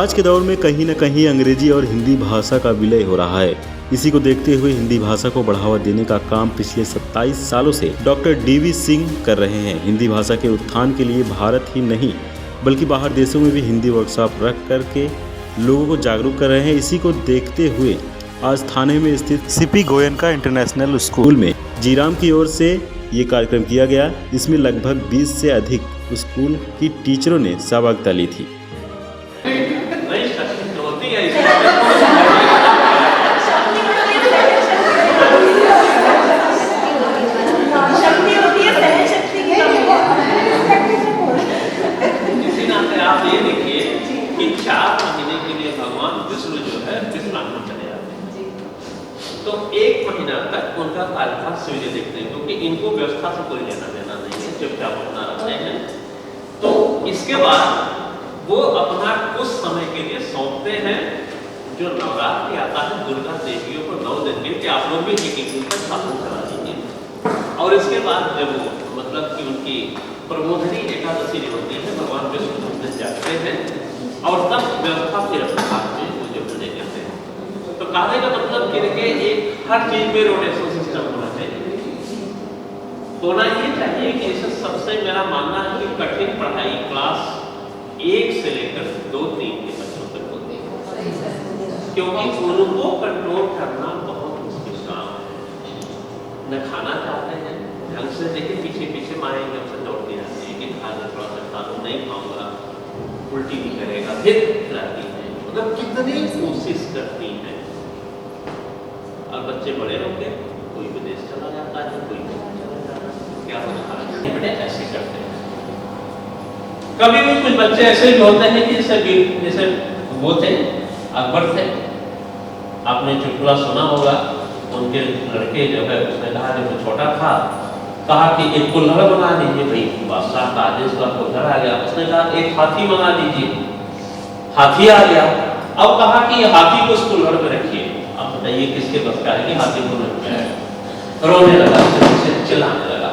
आज के दौर में कहीं न कहीं अंग्रेजी और हिंदी भाषा का विलय हो रहा है। इसी को देखते हुए हिंदी भाषा को बढ़ावा देने का काम पिछले 27 सालों से डॉक्टर DV सिंह कर रहे हैं। हिंदी भाषा के उत्थान के लिए भारत ही नहीं बल्कि बाहर देशों में भी हिंदी वर्कशॉप रख करके लोगों को जागरूक कर रहे हैं। इसी को देखते हुए आज थाने में स्थित CP गोयनका इंटरनेशनल स्कूल में जीराम की ओर से ये कार्यक्रम किया गया। इसमें लगभग 20 से अधिक स्कूल की टीचरों ने सहभागिता ली थी। आप ये देखिए कि 4 महीने के लिए भगवान विष्णु जो है विश्राम में चले जाते हैं, तो 1 महीना तक उनका कार्यभार सूर्य देखते हैं, क्योंकि इनको व्यवस्था से कोई लेना देना नहीं है, चुपचाप अपना रहते हैं। तो इसके बाद वो अपना कुछ समय के लिए सौंपते हैं। जो नवरात्रि आता है दुर्गा देवियों को 9 दिन के आप लोग भी एक दिन तक स्थापना करा दीजिए, और इसके बाद जब मतलब कि उनकी प्रबोधनी एकादशी जो होती है भगवान विष्णु जागते हैं और तब व्यवस्था फिर अपने हाथ में पूजे करने जाते हैं। तो कहने का मतलब कि एक हर चीज में रोटेशन सिस्टम होना चाहिए। होना ये चाहिए कि इसे सबसे मेरा मानना है कि कठिन पढ़ाई क्लास 1 से लेकर 2-3 के बच्चों तक होती है, क्योंकि उनको कंट्रोल करना बहुत मुश्किल काम है। न खाना चाहते हैं ढंग से, देखिए पीछे पीछे माएँ एकदम से दौड़ती रहती है कि खाना थोड़ा सा खा लो, नहीं खाऊंगा, उल्टी भी करेगा, फिर खिलाती है, मतलब कितनी कोशिश करती है। और बच्चे बड़े होंगे, कोई विदेश चला जाता है, कोई चला जाता है, क्या होता है, बड़े ऐसे करते हैं। कभी भी कुछ बच्चे ऐसे भी होते हैं कि जैसे वो थे अकबर थे, आपने चुटकुला सुना होगा, उनके लड़के जो है उसने कहा जब वो छोटा था, कहा कि एक कुल्हड़ बना दीजिए, भाई बादशाह का आदेश हुआ, कुल्हड़ आ गया। उसने कहा एक हाथी बना दीजिए, हाथी आ गया। अब कहा कि हाथी को उस कुल्हड़ में रखिए। अब बताइए किसके बस का है कि हाथी को रख जाए। रोने लगा, चिल्लाने लगा।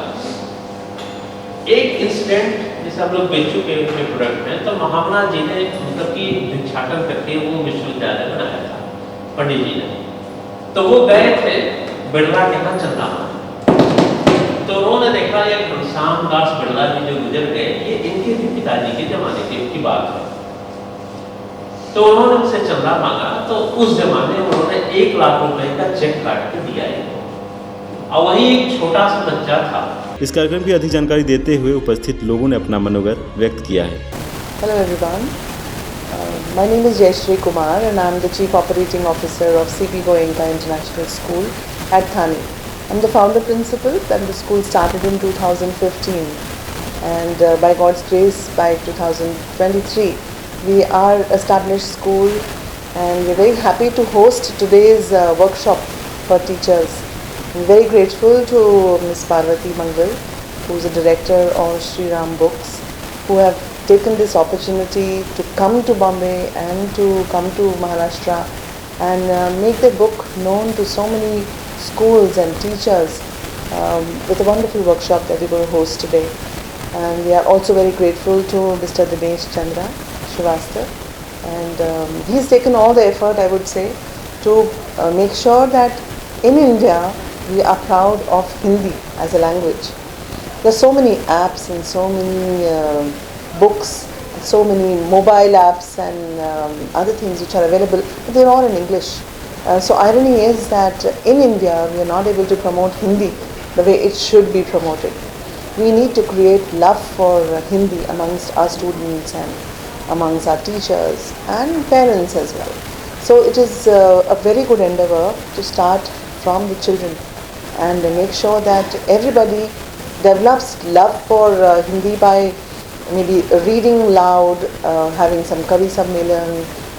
एक इंसिडेंट जैसे हम लोग बेचू के प्रोडक्ट में, तो महामना जी ने मतलब कि भिक्षाटन करके वो विश्वविद्यालय बनाया था पंडित जी ने। तो वो गए थे बिड़ला के यहाँ चंदा, तो उन्होंने देखा एक घनश्याम दास बिड़ला जी जो गुजर गए, ये इनके भी पिताजी के जमाने की बात है। तो उन्होंने उनसे चंदा मांगा, तो उस जमाने में उन्होंने 1 लाख रुपए का चेक काट के दिया है, और वही एक छोटा सा बच्चा था। इस कार्यक्रम की अधिक जानकारी देते हुए उपस्थित लोगों ने अपना मनोगत व्यक्त किया है। Hello everyone, my name is Jayashree Kumar and I am the Chief Operating Officer of CP Goenka International School at Thane. I am the founder principal, and the school started in 2015, and by God's grace by 2023 we are established school, and we are very happy to host today's workshop for teachers. I am very grateful to Ms. Parvati Mangal, who is the director of Sri Ram Books, who have taken this opportunity to come to Bombay and to come to Maharashtra and make their book known to so many schools and teachers with a wonderful workshop that we will host today. And we are also very grateful to Mr. Dinesh Chandra Srivastava, and he's taken all the effort, I would say, to make sure that in India we are proud of Hindi as a language. There are so many apps and so many books, so many mobile apps and other things which are available, but they're all in English. So irony is that in India we are not able to promote Hindi the way it should be promoted. We need to create love for Hindi amongst our students and amongst our teachers and parents as well. So it is a very good endeavor to start from the children and make sure that everybody develops love for Hindi by maybe reading loud, having some Kavi Sammelan,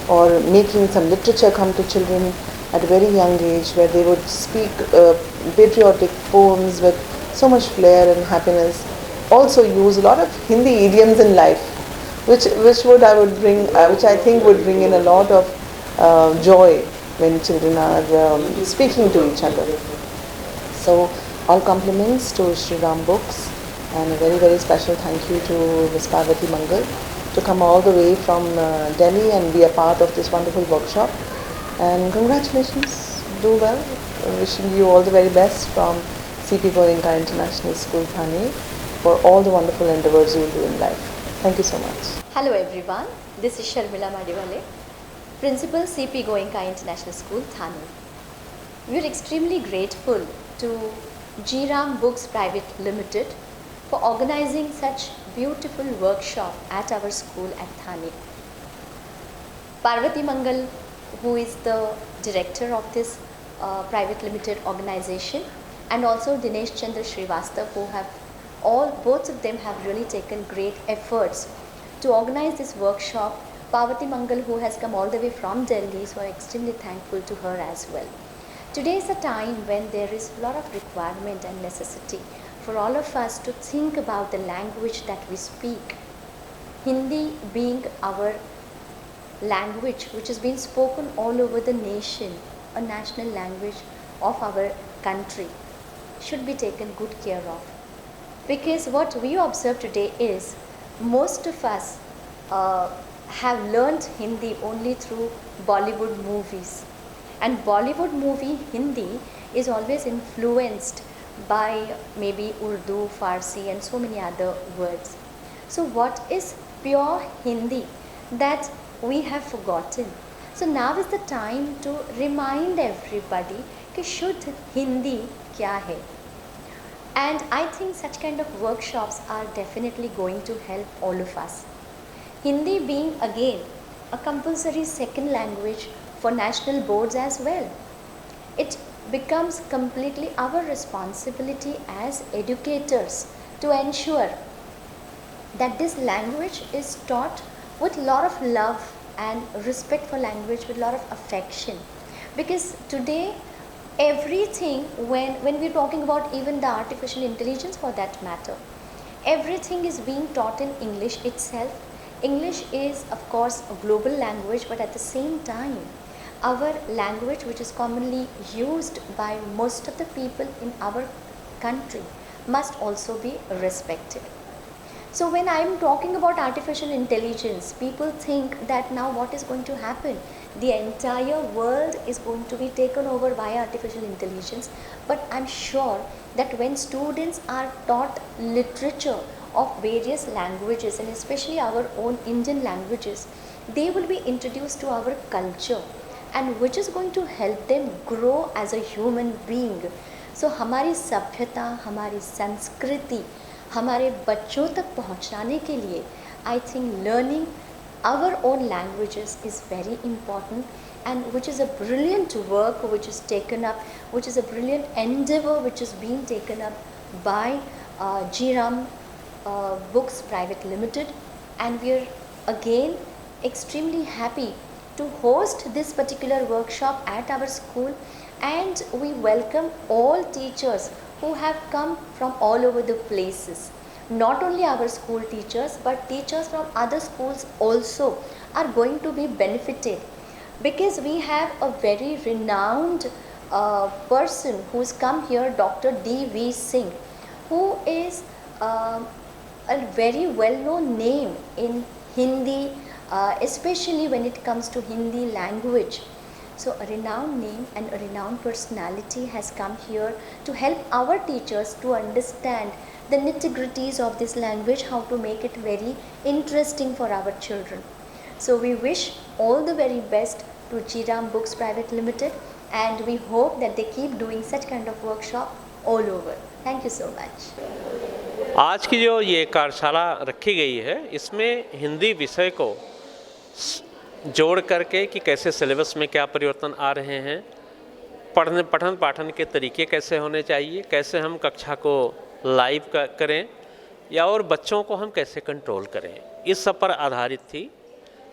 or making some literature come to children at a very young age, where they would speak patriotic poems with so much flair and happiness. Also use a lot of Hindi idioms in life, which I think would bring in a lot of joy when children are speaking to each other. So all compliments to Sri Ram Books, and a very, very special thank you to Ms. Parvati Mangal to come all the way from Delhi and be a part of this wonderful workshop. And congratulations, do well. Wishing you all the very best from CP Goenka International School, Thane, for all the wonderful endeavors you will do in life. Thank you so much. Hello everyone, this is Sharmila Madivale, Principal CP Goenka International School, Thane. We are extremely grateful to G Ram Books Private Limited for organizing such beautiful workshop at our school at Thane. Parvati Mangal, who is the director of this private limited organization, and also Dinesh Chandra Srivastav, who have both of them have really taken great efforts to organize this workshop. Parvati Mangal, who has come all the way from Delhi, so I'm extremely thankful to her as well. Today is a time when there is a lot of requirement and necessity for all of us to think about the language that we speak. Hindi being our language which is being spoken all over the nation, a national language of our country, should be taken good care of. Because what we observe today is most of us have learned Hindi only through Bollywood movies. And Bollywood movie Hindi is always influenced by maybe Urdu, Farsi and so many other words. So what is pure Hindi that we have forgotten? So now is the time to remind everybody कि शुद्ध हिंदी क्या है. And I think such kind of workshops are definitely going to help all of us. Hindi being again a compulsory second language for national boards as well. It becomes completely our responsibility as educators to ensure that this language is taught with a lot of love and respect for language, with a lot of affection. Because today everything, when we're talking about even the artificial intelligence for that matter, everything is being taught in English itself. English is of course a global language, but at the same time our language which is commonly used by most of the people in our country must also be respected. So when I am talking about artificial intelligence, people think that now what is going to happen? The entire world is going to be taken over by artificial intelligence. But I'm sure that when students are taught literature of various languages, and especially our own Indian languages, they will be introduced to our culture, and which is going to help them grow as a human being. So हमारी सभ्यता, हमारी संस्कृति हमारे बच्चों तक पहुंचाने के लिए I think learning our own languages is very important, and which is a brilliant work which is taken up, which is a brilliant endeavor which is being taken up by G Ram Books Private Limited. And we are again extremely happy to host this particular workshop at our school, and we welcome all teachers who have come from all over the places. Not only our school teachers, but teachers from other schools also are going to be benefited, because we have a very renowned person who has come here, Dr. D.V. Singh, who is a very well-known name in Hindi, especially when it comes to Hindi language. So a renowned name and a renowned personality has come here to help our teachers to understand the nitty-gritties of this language, how to make it very interesting for our children. So we wish all the very best to G Ram Books Private Limited, and we hope that they keep doing such kind of workshop all over. Thank you so much. आज की जो ये कार्यशाला रखी गई है, इसमें हिंदी विषय को जोड़ करके कि कैसे सिलेबस में क्या परिवर्तन आ रहे हैं, पठन पाठन के तरीके कैसे होने चाहिए, कैसे हम कक्षा को लाइव करें या और बच्चों को हम कैसे कंट्रोल करें, इस सब पर आधारित थी।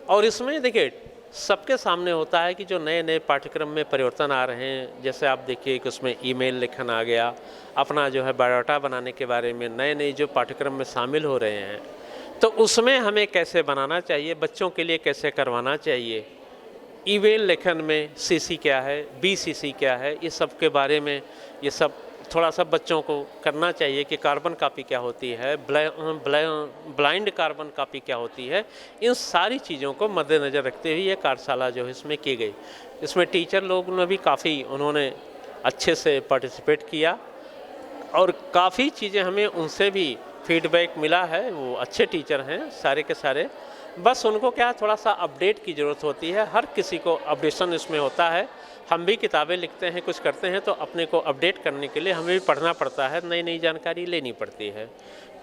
और इसमें देखिए सबके सामने होता है कि जो नए नए पाठ्यक्रम में परिवर्तन आ रहे हैं, जैसे आप देखिए कि उसमें ईमेल लेखन आ गया, अपना जो है बायोडाटा बनाने के बारे में नए नए जो पाठ्यक्रम में शामिल हो रहे हैं, तो उसमें हमें कैसे बनाना चाहिए, बच्चों के लिए कैसे करवाना चाहिए, ईमेल लेखन में सीसी क्या है, बीसीसी क्या है, इस सब के बारे में ये सब थोड़ा सा बच्चों को करना चाहिए कि कार्बन कॉपी क्या होती है, ब्लाइंड कार्बन कॉपी क्या होती है। इन सारी चीज़ों को मद्देनज़र रखते हुए ये कार्यशाला जो है इसमें की गई। इसमें टीचर लोग ने भी काफ़ी उन्होंने अच्छे से पार्टिसिपेट किया और काफ़ी चीज़ें हमें उनसे भी फीडबैक मिला है। वो अच्छे टीचर हैं सारे के सारे, बस उनको क्या थोड़ा सा अपडेट की ज़रूरत होती है। हर किसी को अपडेशन इसमें होता है। हम भी किताबें लिखते हैं, कुछ करते हैं, तो अपने को अपडेट करने के लिए हमें भी पढ़ना पड़ता है, नई नई जानकारी लेनी पड़ती है।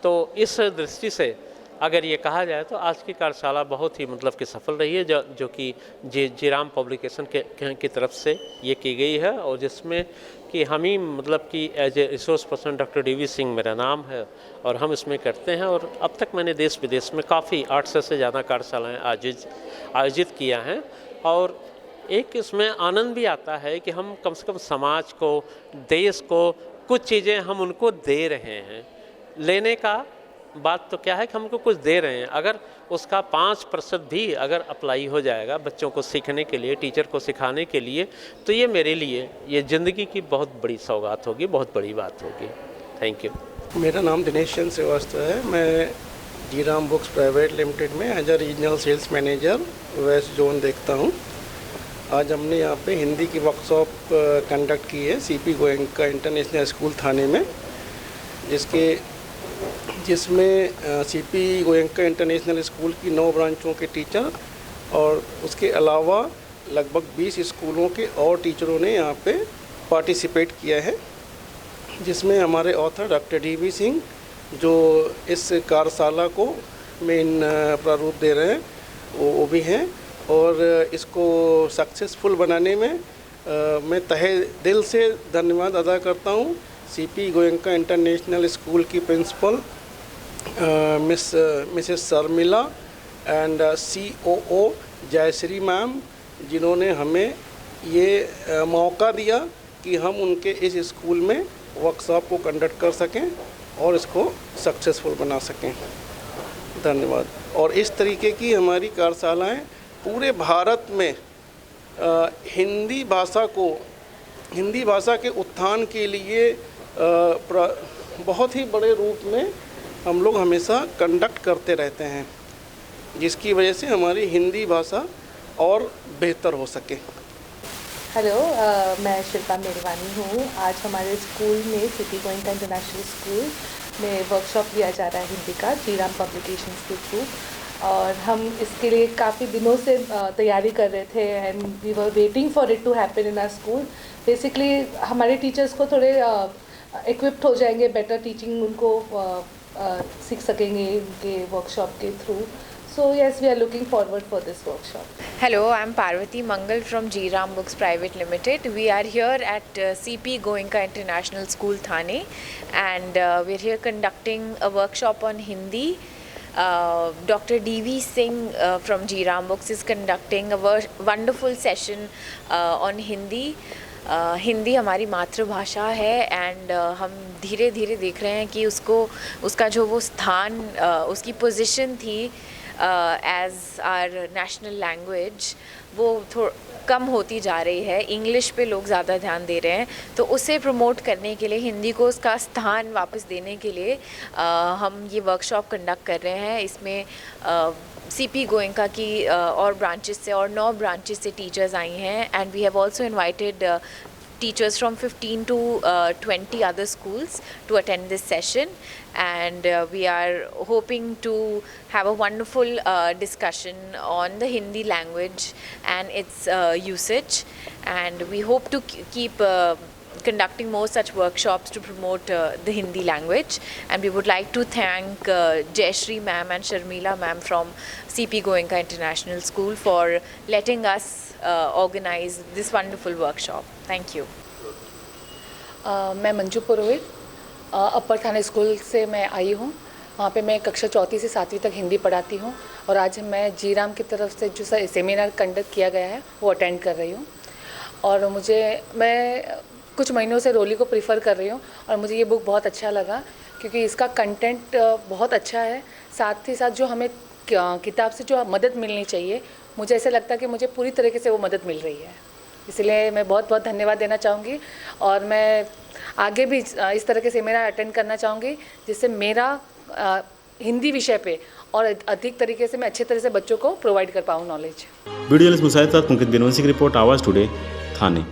तो इस दृष्टि से अगर ये कहा जाए तो आज की कार्यशाला बहुत ही मतलब कि सफल रही है, जो कि जीराम पब्लिकेशन की तरफ से ये की गई है, और जिसमें कि हम ही मतलब कि as a resource person doctor DV Singh मेरा नाम है और हम इसमें करते हैं। और अब तक मैंने देश विदेश में काफ़ी 800 से ज़्यादा कार्यशालाएँ आयोजित किया हैं, और एक इसमें आनंद भी आता है कि हम कम से कम समाज को, देश को कुछ चीज़ें हम उनको दे रहे हैं। लेने का बात तो क्या है कि हमको कुछ दे रहे हैं, अगर उसका 5% भी अगर अप्लाई हो जाएगा बच्चों को सीखने के लिए, टीचर को सिखाने के लिए, तो ये मेरे लिए ये ज़िंदगी की बहुत बड़ी सौगात होगी, बहुत बड़ी बात होगी। Thank you. मेरा नाम दिनेश चंद्र श्रीवास्तव है। मैं जीराम बुक्स प्राइवेट लिमिटेड में as a regional sales manager west zone देखता हूँ। आज हमने यहाँ पे हिंदी की वर्कशॉप कंडक्ट की है CP गोयनका इंटरनेशनल स्कूल थाने में, जिसमें CP गोयनका इंटरनेशनल स्कूल की 9 ब्रांचों के टीचर और उसके अलावा लगभग 20 स्कूलों के और टीचरों ने यहाँ पे पार्टिसिपेट किया है, जिसमें हमारे ऑथर डॉक्टर DV सिंह जो इस कार्यशाला को मेन प्रारूप दे रहे हैं वो भी हैं। और इसको सक्सेसफुल बनाने में मैं तहे दिल से धन्यवाद अदा करता हूँ CP गोयनका इंटरनेशनल स्कूल की principal Mrs Sharmila and COO Jayshree ma'am, जिन्होंने हमें ये मौका दिया कि हम उनके इस स्कूल में वर्कशॉप को कंडक्ट कर सकें और इसको सक्सेसफुल बना सकें। धन्यवाद। और इस तरीके की हमारी कार्यशालाएँ पूरे भारत में हिंदी भाषा के उत्थान के लिए बहुत ही बड़े रूप में हम लोग हमेशा कंडक्ट करते रहते हैं, जिसकी वजह से हमारी हिंदी भाषा और बेहतर हो सके। हेलो, मैं शिल्पा मेरवानी हूँ। आज हमारे स्कूल में CP गोयनका इंटरनेशनल स्कूल में वर्कशॉप लिया जा रहा है हिंदी का जीराम पब्लिकेशंस के थ्रू, और हम इसके लिए काफ़ी दिनों से तैयारी कर रहे थे and we were waiting for it to happen in our school. Basically हमारे टीचर्स को थोड़े इक्विप्ड हो जाएंगे, बेटर टीचिंग उनको सीख सकेंगे इनके वर्कशॉप के through. So yes, we are looking forward for this workshop. Hello, I am Parvati Mangal from Jeeram Books Private Limited. We are here at CP Goenka International School Thane, and we are here conducting a workshop on Hindi. Dr. DV Singh from Jeeram Books is conducting a wonderful session on Hindi. Hindi हमारी मातृभाषा है and हम धीरे धीरे देख रहे हैं कि उसका जो वो स्थान, उसकी पोजीशन थी एज आर नेशनल लैंग्वेज, वो कम होती जा रही है। इंग्लिश पे लोग ज़्यादा ध्यान दे रहे हैं, तो उसे प्रमोट करने के लिए, हिंदी को उसका स्थान वापस देने के लिए हम ये वर्कशॉप कंडक्ट कर रहे हैं। इसमें CP गोयनका की और ब्रांचेस से और 9 ब्रांचेस से टीचर्स आई हैं, and we have also invited teachers from 15 to 20 other schools to attend this session, and we are hoping to have a wonderful discussion on the Hindi language and its usage, and we hope to keep conducting more such workshops to promote the Hindi language. And we would like to thank Jayashri ma'am and Sharmila ma'am from CP Goenka International School for letting us organize this wonderful workshop. Thank you. मैं मंजू पुरोहित अपर थाने school से मैं आई हूँ। वहाँ पे मैं कक्षा 4 से 7वीं तक हिंदी पढ़ाती हूँ, और आज मैं जीराम की तरफ से जो सेमिनार कंडक्ट किया गया है वो अटेंड कर रही हूँ। और मैं कुछ महीनों से रोली को प्रीफ़र कर रही हूँ, और मुझे ये बुक बहुत अच्छा लगा क्योंकि इसका कंटेंट बहुत अच्छा है। साथ ही साथ जो हमें किताब से जो मदद मिलनी चाहिए, मुझे ऐसा लगता है कि मुझे पूरी तरीके से वो मदद मिल रही है। इसलिए मैं बहुत बहुत धन्यवाद देना चाहूँगी, और मैं आगे भी इस तरह के सेमिनार अटेंड करना चाहूँगी, जिससे मेरा हिंदी विषय पे और अधिक तरीके से मैं अच्छे तरह से बच्चों को प्रोवाइड कर पाऊँ नॉलेज। वीडियो जर्नलिस्ट मुसाहिद साथ मुकित बिनवंशी की रिपोर्ट, आवाज़ टुडे, थाने।